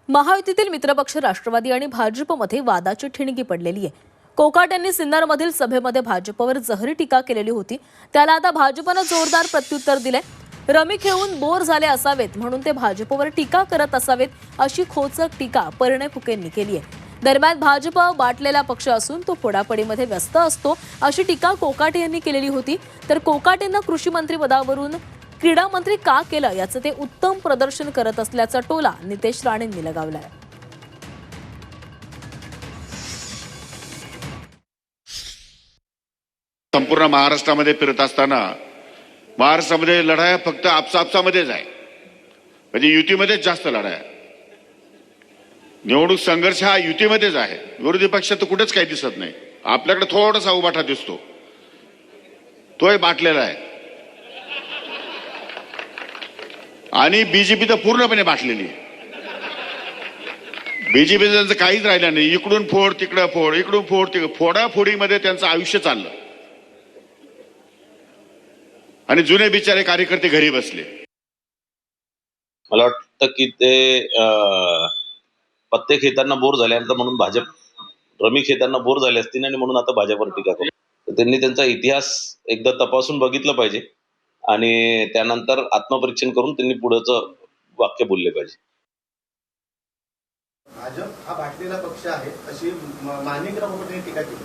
महायुतीतील मित्रपक्ष राष्ट्रवादी आणि भाजपमध्ये वादाची ठिणगी पडलेली आहे। कोकाट यांनी सिन्नरमधील सभेमध्ये भाजपवर जहरी टीका केलेली होती। त्याला आता भाजपने जोरदार प्रत्युत्तर दिले। रमी खेळून बोर झाले असावेत म्हणून ते भाजपवर टीका करत असावेत अशी खोचक टीका परिणय फुकेंनी केली आहे। दरम्यान भाजप बाटलेला पक्ष असून तो फोडाफोडीमध्ये व्यस्त असतो अशी टीका कोकाटे यांनी केलेली होती। तर कोकाटेंना कृषी मंत्री पदावरून क्रीडा मंत्री का केलं याचं ते उत्तम प्रदर्शन करत असल्याचा टोला नितेश राणेंनी लगावलाय। संपूर्ण महाराष्ट्रामध्ये फिरत असताना महाराष्ट्रामध्ये लढाया फक्त आपसामध्येच आहे, म्हणजे युतीमध्येच जास्त लढाया। निवडणूक संघर्ष हा युतीमध्येच आहे, विरोधी पक्षात तर कुठेच काही दिसत नाही। आपल्याकडे थोडासा उभाटा दिसतो, तोही बाटलेला आहे, आणि बीजेपी तर पूर्णपणे बाटलेली आहे। बीजेपीचं त्यांचं काहीच राहिलं नाही, इकडून फोड तिकडं फोड, इकडून फोड तिकडं, फोडाफोडीमध्ये त्यांचं आयुष्य चाललं आणि जुने बिचारे कार्यकर्ते घरी बसले। मला वाटतं की ते पत्ते खेळताना बोर झाल्यानंतर म्हणून भाजप रमी खेळताना बोर झाले असतील आणि म्हणून आता भाजपवर टीका करतो। त्यांनी त्यांचा इतिहास एकदा तपासून बघितलं पाहिजे आणि त्यानंतर आत्मपरीक्षण करून त्यांनी पुढचं वाक्य बोलले पाहिजे। भाजप हा बाटलेला पक्ष आहे अशी माणिकराव कोकाटेंनी टीका केली।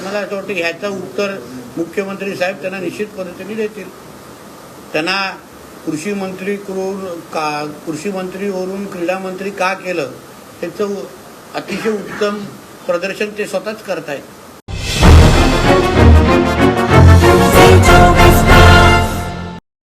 मला असं वाटतं ह्याचं उत्तर मुख्यमंत्री साहेब त्यांना निश्चित पद्धतीने देतील। त्यांना कृषी मंत्रीवरून क्रीडा मंत्री का केलं त्याचं अतिशय उत्तम प्रदर्शन ते स्वतःच करतायत।